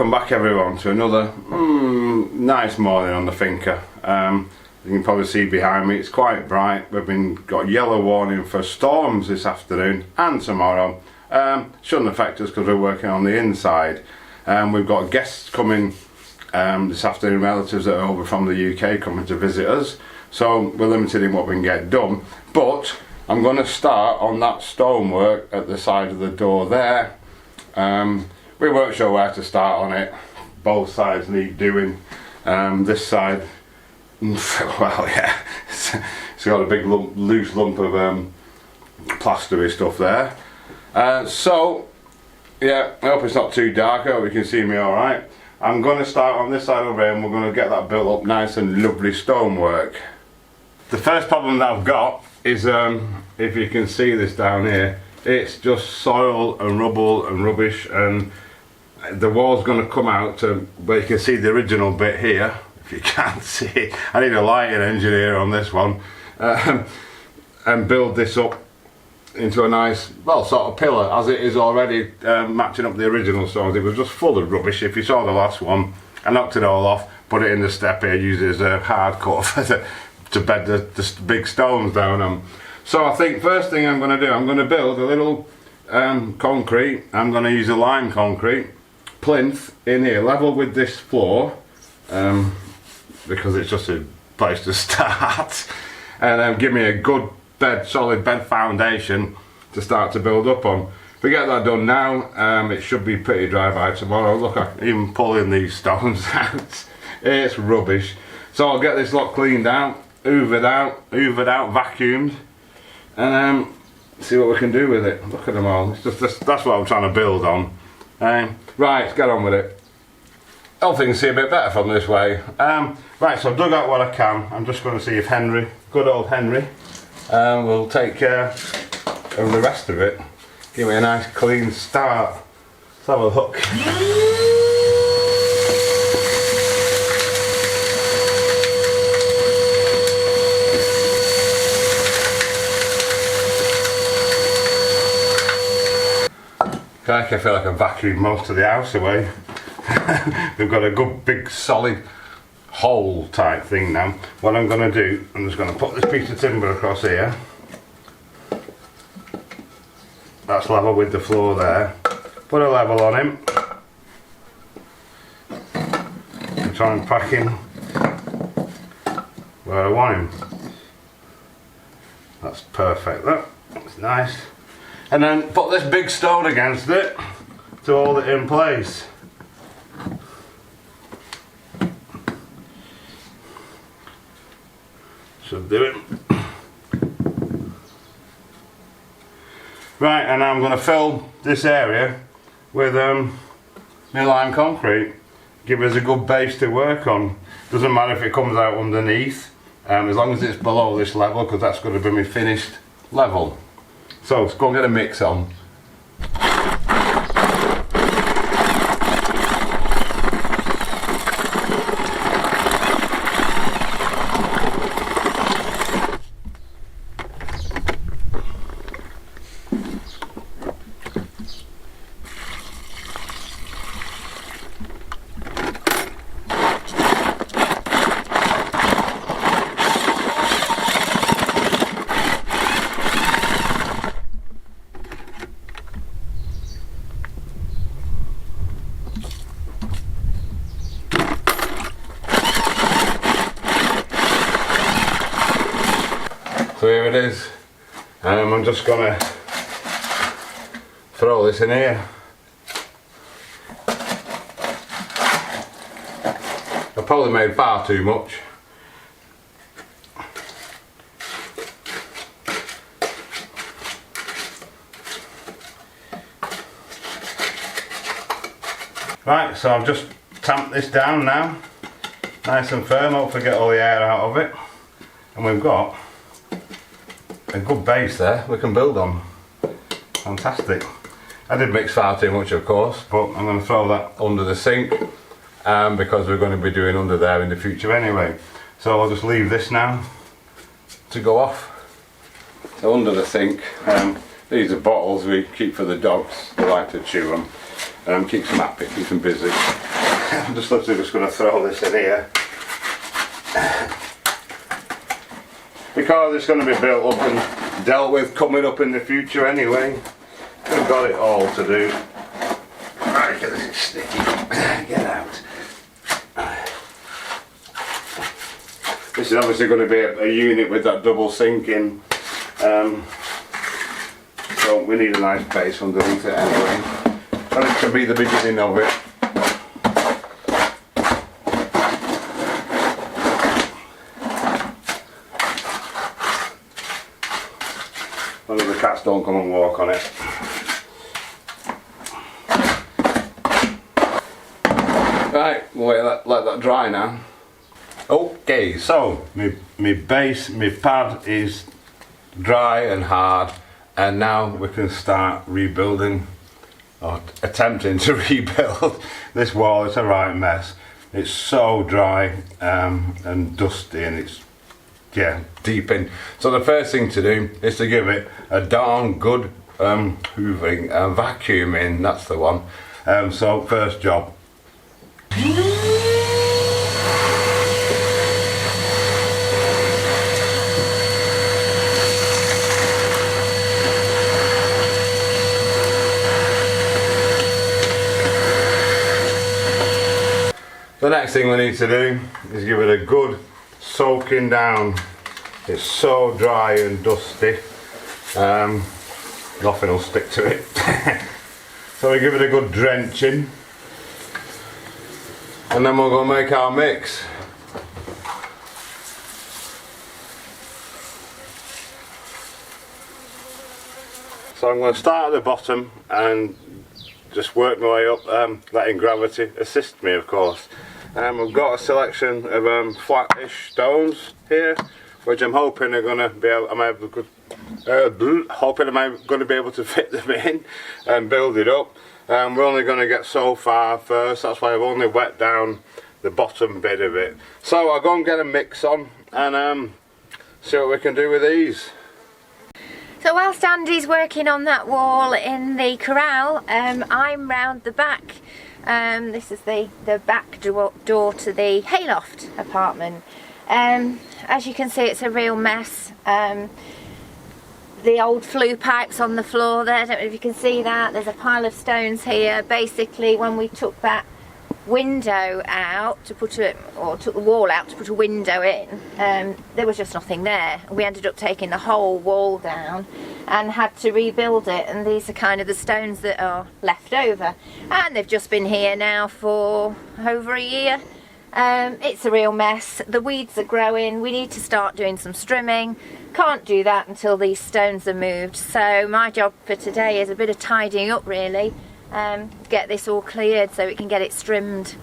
Welcome back everyone to another nice morning on the finca. You can probably see behind me it's quite bright. We've got yellow warning for storms this afternoon and tomorrow. Shouldn't affect us because we're working on the inside. We've got guests coming this afternoon, relatives that are over from the UK coming to visit us, so we're limited in what we can get done. But I'm going to start on that stonework at the side of the door there. We weren't sure where to start on it. Both sides need doing. This side, well, yeah, it's got a big loose lump of plastery stuff there. So, yeah, I hope it's not too dark. I hope you can see me alright. I'm going to start on this side over here and we're going to get that built up nice and lovely stonework. The first problem that I've got is, if you can see this down here, it's just soil and rubble and rubbish, and the wall's going to come out to where you can see the original bit here. If you can't see it, I need a lighting engineer on this one, and build this up into a nice, well, sort of pillar, as it is already, matching up the original stones. It was just full of rubbish. If you saw the last one, I knocked it all off, put it in the step here, used it as a hard cut to bed the big stones down on. So I think first thing I'm going to do, I'm going to build a little concrete. I'm going to use a lime concrete plinth in here, level with this floor, because it's just a place to start, and give me a good bed, solid bed foundation to start to build up on. If we get that done now, it should be pretty dry by tomorrow. Look, I'm even pulling these stones out. It's rubbish. So I'll get this lot cleaned out, hoovered out, vacuumed, and see what we can do with it. Look at them all. It's just that's what I'm trying to build on. Right, let's get on with it. Hopefully you can see a bit better from this way. Right, so I've dug out what I can. I'm just going to see if Henry, good old Henry, will take care of the rest of it. Give me a nice clean start. Let's have a look. I feel like I vacuumed most of the house away. We've got a good big solid hole type thing now. What I'm going to do, I'm just going to put this piece of timber across here. That's level with the floor there. Put a level on him. And try and pack him where I want him. That's perfect, that's nice. And then put this big stone against it to hold it in place. Should do it. Right, and I'm going to fill this area with my lime concrete. Give us a good base to work on. Doesn't matter if it comes out underneath, as long as it's below this level, because that's going to be my finished level. So let's go and get a mix on. So here it is. I'm just going to throw this in here. I probably made far too much. Right, so I've just tamped this down now, nice and firm. Hopefully get all the air out of it, and we've got a good base there we can build on. Fantastic. I did mix far too much, of course, but I'm going to throw that under the sink, because we're going to be doing under there in the future anyway. So I'll just leave this now to go off. So under the sink, these are bottles we keep for the dogs, they like to chew them. Keeps them happy, keeps them busy. I'm just literally just going to throw this in here. Because it's going to be built up and dealt with coming up in the future anyway. We've got it all to do. Right, get this sticky. Get out. This is obviously going to be a unit with that double sink in. So we need a nice base underneath it anyway. And it can be the beginning of it. As long as the cats don't come and walk on it. Right, we'll let that dry now. Okay, so my base, my pad is dry and hard, and now we can start rebuilding, or attempting to rebuild this wall. It's a right mess. It's so dry and dusty, and it's deep in. So the first thing to do is to give it a darn good hoovering and vacuuming. That's the one. So first job. The next thing we need to do is give it a good soaking down. It's so dry and dusty, nothing will stick to it. So we give it a good drenching, and then we'll go make our mix. So I'm going to start at the bottom and just work my way up, letting gravity assist me, of course. We've got a selection of flat-ish stones here, which I'm hoping are going to be able, hoping I'm going to be able to fit them in and build it up. We're only going to get so far first, that's why I've only wet down the bottom bit of it. So I'll go and get a mix on and see what we can do with these. So whilst Andy's working on that wall in the corral, I'm round the back. This is the back door to the hayloft apartment. As you can see, it's a real mess. The old flue pipes on the floor there, I don't know if you can see that. There's a pile of stones here. Basically, when we took that window out to put it, or took the wall out to put a window in, there was just nothing there. We ended up taking the whole wall down and had to rebuild it, and these are kind of the stones that are left over, and they've just been here now for over a year. It's a real mess. The weeds are growing. We need to start doing some strimming. Can't do that until these stones are moved. So my job for today is a bit of tidying up, really. Get this all cleared so we can get it trimmed.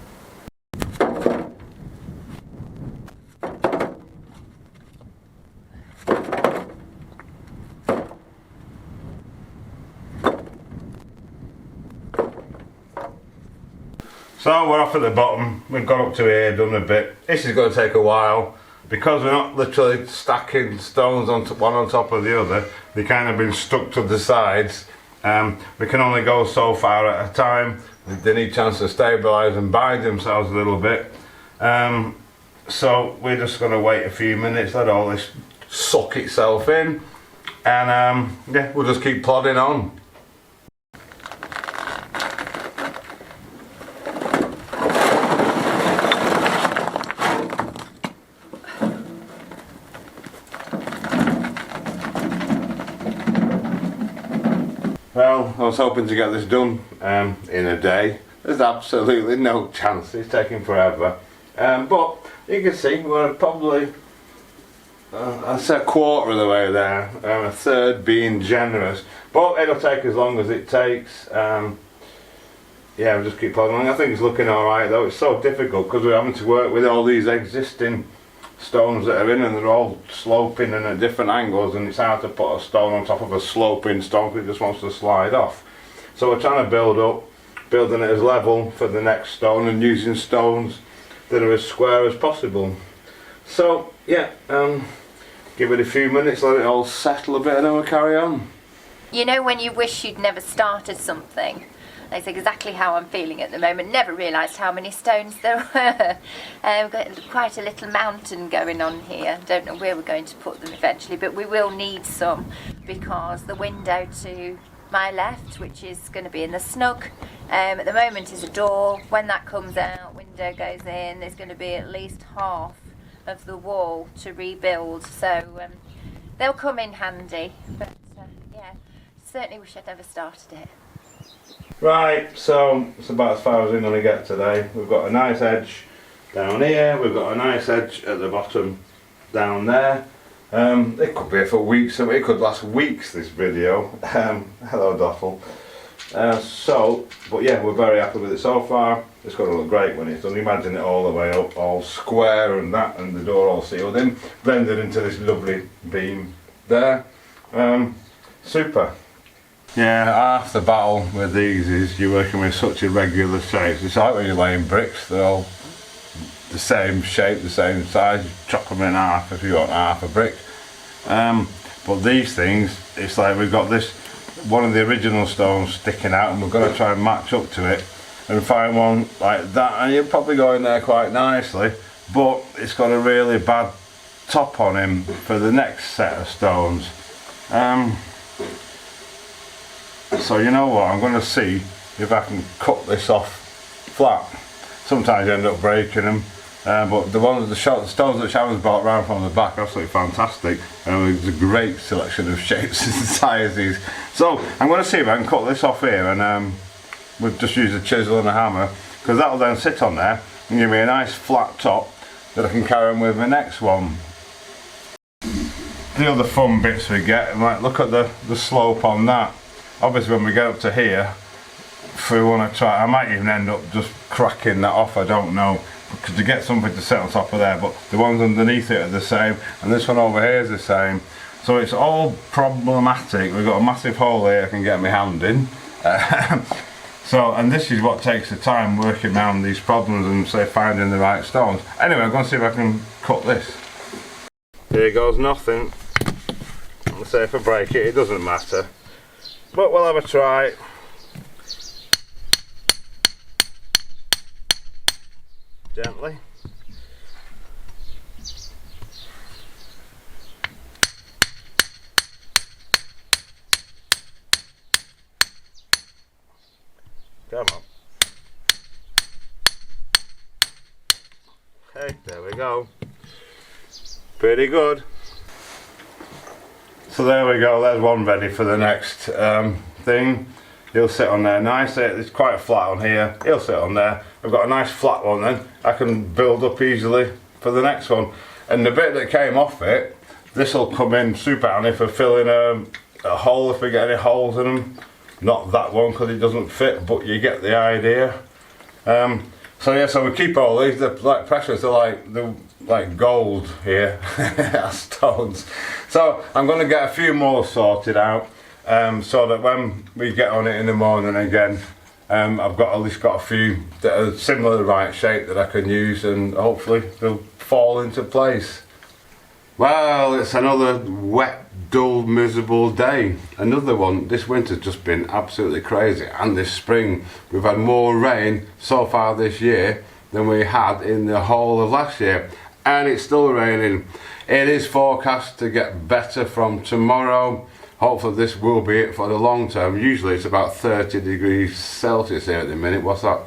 So we're off at the bottom, we've got up to here, done a bit. This is going to take a while because we're not literally stacking stones on one on top of the other. They've kind of been stuck to the sides. We can only go so far at a time. They need a chance to stabilise and bide themselves a little bit. So we're just going to wait a few minutes, let all this suck itself in, and yeah, we'll just keep plodding on. Well, I was hoping to get this done in a day. There's absolutely no chance. It's taking forever. But you can see we're probably, I'd say a quarter of the way there. A third being generous. But it'll take as long as it takes. Yeah, we'll just keep plodding along. I think it's looking alright though. It's so difficult because we're having to work with all these existing stones that are in, and they're all sloping and at different angles, and it's hard to put a stone on top of a sloping stone because it just wants to slide off. So we're trying to building it as level for the next stone, and using stones that are as square as possible. So yeah, give it a few minutes, let it all settle a bit, and then we'll carry on. You know when you wish you'd never started something That's exactly how I'm feeling at the moment. Never realised how many stones there were. We've got quite a little mountain going on here. Don't know where we're going to put them eventually, but we will need some, because the window to my left, which is going to be in the snug, at the moment is a door. When that comes out, window goes in, there's going to be at least half of the wall to rebuild, so they'll come in handy, but yeah, certainly wish I'd never started it. Right, so it's about as far as we're going to get today. We've got a nice edge down here, we've got a nice edge at the bottom down there. It could be for weeks, so it could last weeks, this video. Hello Doffel. But yeah, we're very happy with it so far. It's going to look great when it's done. Imagine it all the way up, all square and that, and the door all sealed in, blended into this lovely beam there. Super. Yeah, half the battle with these is you're working with such irregular shapes. It's like when you're laying bricks, they're all the same shape, the same size. You chop them in half if you want half a brick. But these things, it's like we've got this, one of the original stones sticking out, and we're going to try and match up to it and find one like that, and you'll probably go in there quite nicely, but it's got a really bad top on him for the next set of stones. So you know what, I'm going to see if I can cut this off flat. Sometimes you end up breaking them, but the stones that Sharon's brought round from the back are absolutely fantastic, and there's a great selection of shapes and sizes. So I'm going to see if I can cut this off here, and we've just used a chisel and a hammer, because that'll then sit on there and give me a nice flat top that I can carry on with my next one. The other fun bits we get, like look at the slope on that. Obviously when we get up to here, if we want to try, I might even end up just cracking that off, I don't know, because to get something to sit on top of there, but the ones underneath it are the same, and this one over here is the same, so it's all problematic. We've got a massive hole here I can get my hand in. So, and this is what takes the time, working around these problems and say finding the right stones. Anyway, I'm going to see if I can cut this. Here goes nothing. Let's say if I break it, it doesn't matter, but we'll have a try. Gently. Come on. Hey, there we go. Pretty good. So there we go, there's one ready for the next thing. He'll sit on there nicely. It's quite flat on here. He'll sit on there. I've got a nice flat one then. I can build up easily for the next one. And the bit that came off it, this will come in super handy for filling a hole if we get any holes in them. Not that one because it doesn't fit, but you get the idea. So yeah, so we keep all these. They're like precious. They're like gold here, stones. So I'm going to get a few more sorted out. So that when we get on it in the morning again, I've got at least got a few that are similar, the right shape that I can use, and hopefully they'll fall into place. Well, it's another wet, dull, miserable day. Another one. This winter's just been absolutely crazy, and this spring we've had more rain so far this year than we had in the whole of last year, and it's still raining. It is forecast to get better from tomorrow. Hopefully this will be it for the long term. Usually it's about 30 degrees Celsius here at the minute. What's that?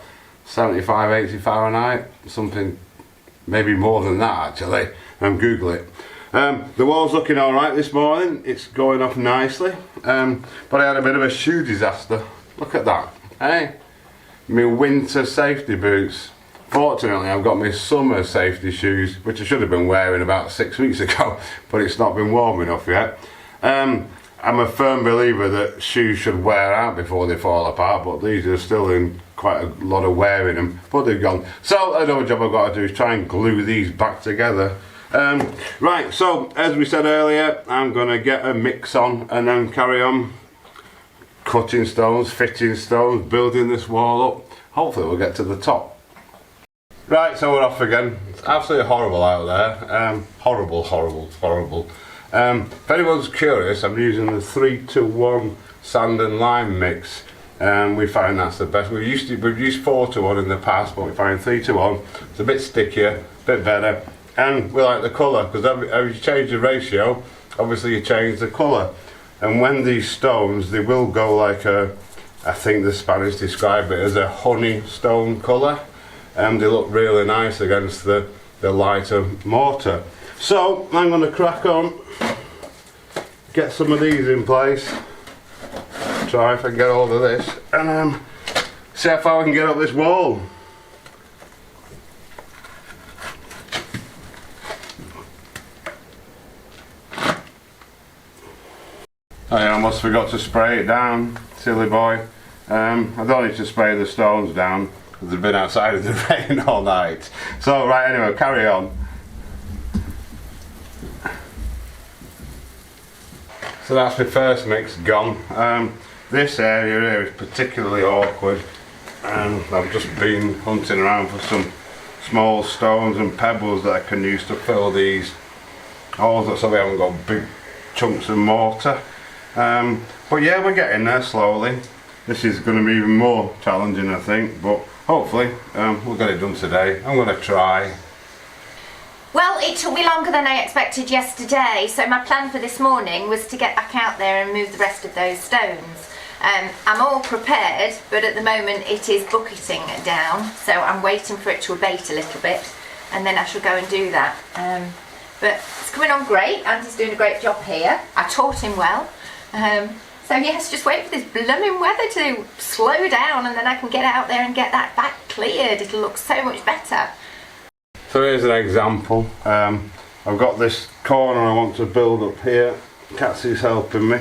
75, 80 Fahrenheit? Something, maybe more than that actually. Google it. The wall's looking alright this morning. It's going off nicely. But I had a bit of a shoe disaster. Look at that. Hey? My winter safety boots. Fortunately I've got my summer safety shoes, which I should have been wearing about 6 weeks ago, but it's not been warm enough yet. I'm a firm believer that shoes should wear out before they fall apart, but these are still in quite a lot of wear in them, but they've gone. So another job I've got to do is try and glue these back together. Right, so as we said earlier, I'm going to get a mix on and then carry on cutting stones, fitting stones, building this wall up. Hopefully we'll get to the top. Right, so we're off again. It's absolutely horrible out there. Horrible, horrible, horrible. If anyone's curious, I'm using the 3-to-1 sand and lime mix. We find that's the best. We've used 4-to-1 in the past, but we find 3-to-1. It's a bit stickier, a bit better, and we like the colour, because as you change the ratio, obviously you change the colour. And when these stones, they will go like I think the Spanish describe it as a honey stone colour, and they look really nice against the lighter mortar. So I'm going to crack on, get some of these in place, try if I can get hold of this, and see how far I can get up this wall. Oh yeah, I almost forgot to spray it down, silly boy. I don't need to spray the stones down because they've been outside in the rain all night. So right, anyway, carry on. So that's my first mix gone. This area here is particularly awkward, and I've just been hunting around for some small stones and pebbles that I can use to fill these holes, so we haven't got big chunks of mortar. But yeah, we're getting there slowly. This is going to be even more challenging, I think, but hopefully we'll get it done today. I'm going to try. Well, it took me longer than I expected yesterday, so my plan for this morning was to get back out there and move the rest of those stones. I'm all prepared, but at the moment it is bucketing down, so I'm waiting for it to abate a little bit, and then I shall go and do that. But it's coming on great. Andy's doing a great job here. I taught him well. So yes, just wait for this blooming weather to slow down, and then I can get out there and get that back cleared. It'll look so much better. So here's an example. I've got this corner I want to build up here. Catsy's helping me.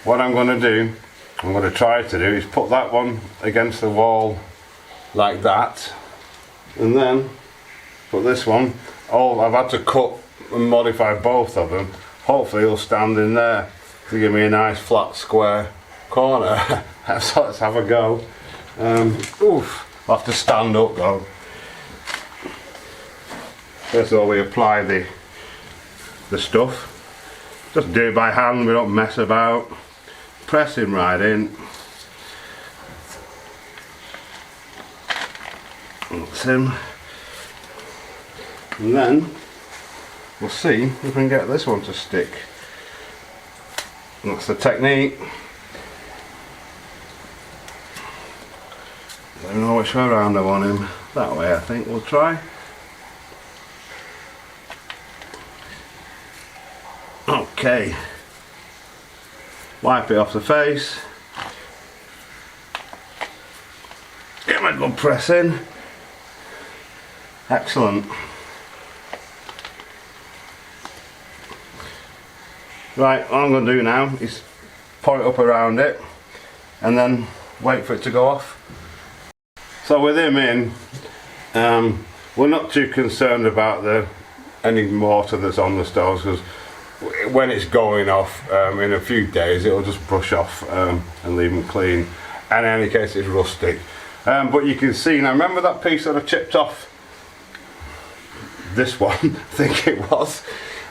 What I'm going to do, I'm going to try to do, is put that one against the wall like that, and then put this one. I've had to cut and modify both of them. Hopefully it'll stand in there to give me a nice flat square corner. So let's have a go. Oof, I'll have to stand up though. First of all, we apply the stuff. Just do it by hand, we don't mess about. Press him right in. That's him. And then we'll see if we can get this one to stick. That's the technique. I don't know which way around I want him. That way, I think we'll try. Okay. Wipe it off the face. Get my good press in. Excellent. Right, what I'm going to do now is pour it up around it and then wait for it to go off. So with him in, we're not too concerned about any mortar that's on the stoves, because when it's going off in a few days it'll just brush off and leave them clean, and in any case it's rustic. But you can see now, remember that piece that I chipped off? This one, I think it was.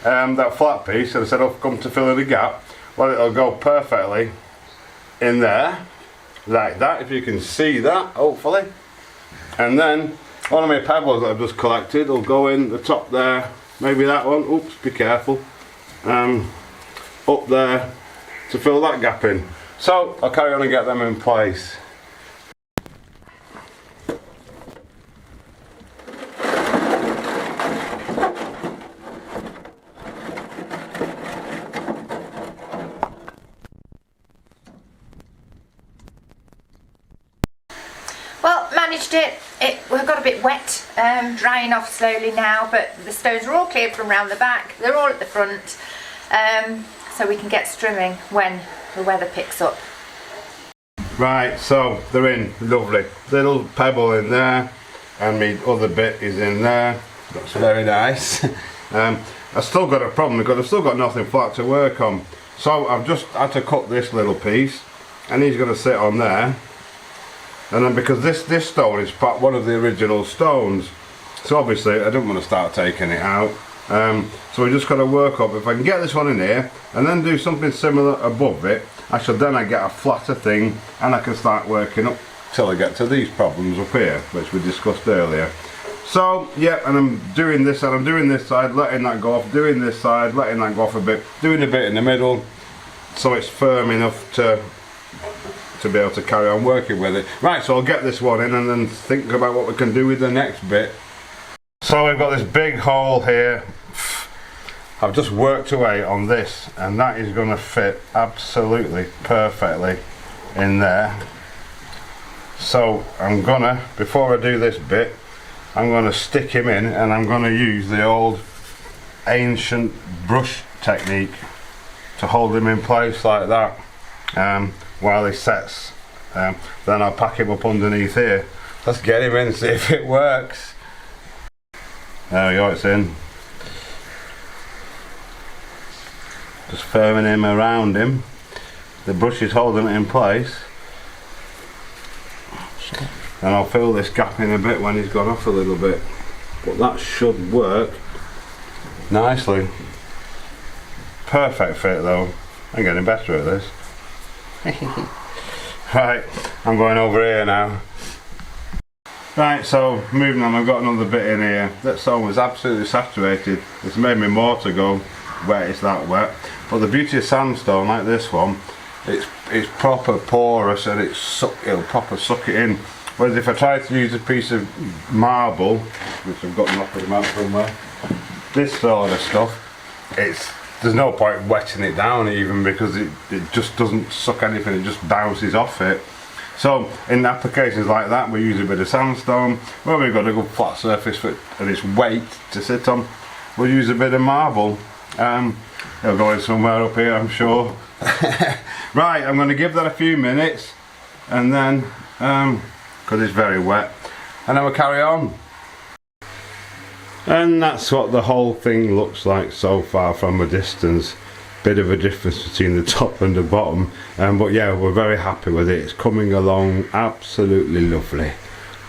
That flat piece that I said I'll come to fill in the gap. Well, it'll go perfectly in there, like that, if you can see that, hopefully. And then one of my pebbles that I've just collected will go in the top there, maybe that one, oops, be careful, up there to fill that gap in. So I'll carry on and get them in place. Well, managed it. We got a bit wet, drying off slowly now, but the stones are all cleared from round the back. They're all at the front, so we can get strimming when the weather picks up. Right, so they're in, lovely. Little pebble in there, and my other bit is in there. That's very nice. I've still got a problem because I've still got nothing flat to work on. So I've just had to cut this little piece, and he's going to sit on there. And then because this stone is one of the original stones, so obviously I don't want to start taking it out. So we just got to work up. If I can get this one in here and then do something similar above it, I get a flatter thing, and I can start working up till I get to these problems up here, which we discussed earlier. So yeah, and I'm doing this and I'm doing this side, letting that go off, doing this side, letting that go off a bit, doing a bit in the middle, so it's firm enough to be able to carry on working with it. Right, so I'll get this one in and then think about what we can do with the next bit. So we've got this big hole here. I've just worked away on this, and that is going to fit absolutely perfectly in there. So I'm gonna, before I do this bit, I'm going to stick him in, and I'm going to use the old ancient brush technique to hold him in place like that while he sets. Then I'll pack him up underneath here. Let's get him in and see if it works. There we go, it's in. Just firming him around him. The brush is holding it in place. And I'll fill this gap in a bit when he's gone off a little bit, but that should work nicely. Perfect fit though. I'm getting better at this. Right, I'm going over here now. Right, so moving on, I've got another bit in here. That stone was absolutely saturated. It's made my mortar go wet, it's that wet. But the beauty of sandstone like this one, it's proper porous, and it'll proper suck it in. Whereas if I try to use a piece of marble, which I've got knocking them out somewhere, this sort of stuff, there's no point wetting it down even, because it just doesn't suck anything, it just bounces off it. So in applications like that, we use a bit of sandstone. Where we've got a good flat surface and its weight to sit on, we'll use a bit of marble. It'll go in somewhere up here, I'm sure. Right, I'm going to give that a few minutes, and then because it's very wet, and then we'll carry on. And that's what the whole thing looks like so far from a distance. Bit of a difference between the top and the bottom, but yeah, we're very happy with it. It's coming along absolutely lovely,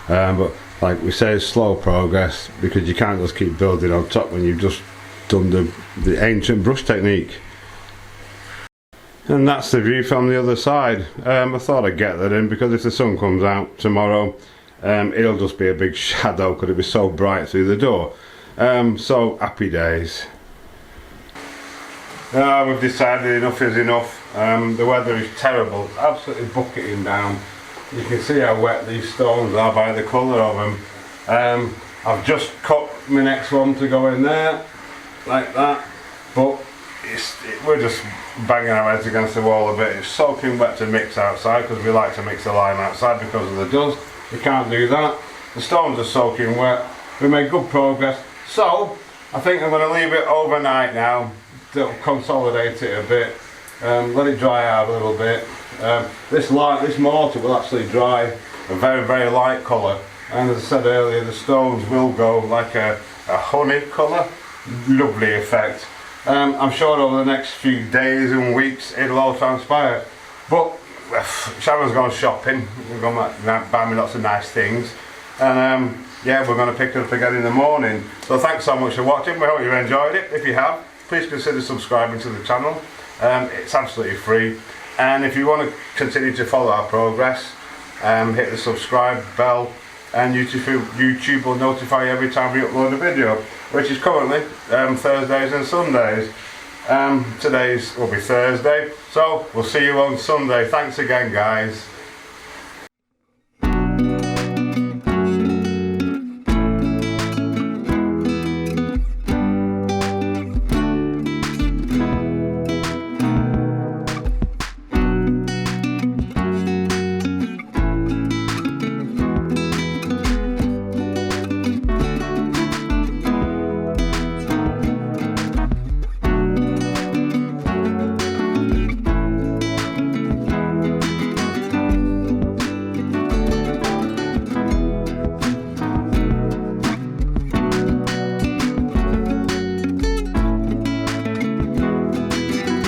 but like we say, slow progress, because you can't just keep building on top when you've just done the ancient brush technique. And that's the view from the other side. I thought I'd get that in, because if the sun comes out tomorrow, it'll just be a big shadow because it'll be so bright through the door. So happy days. We've decided enough is enough. The weather is terrible, absolutely bucketing down. You can see how wet these stones are by the colour of them. I've just cut my next one to go in there, like that, but we're just banging our heads against the wall a bit. It's soaking wet to mix outside, because we like to mix the lime outside because of the dust. We can't do that. The stones are soaking wet. We made good progress, so I think I'm going to leave it overnight now to consolidate it a bit, let it dry out a little bit. This mortar will actually dry a very, very light colour, and as I said earlier, the stones will go like a honey colour. Lovely effect. I'm sure over the next few days and weeks it'll all transpire. But Sharon's gone shopping, we're going to buy me lots of nice things, and yeah, we're going to pick it up again in the morning. So thanks so much for watching. We hope you enjoyed it. If you have, please consider subscribing to the channel. It's absolutely free, and if you want to continue to follow our progress, hit the subscribe bell, and YouTube will notify you every time we upload a video, which is currently Thursdays and Sundays. Today's will be Thursday, so we'll see you on Sunday. Thanks again, guys.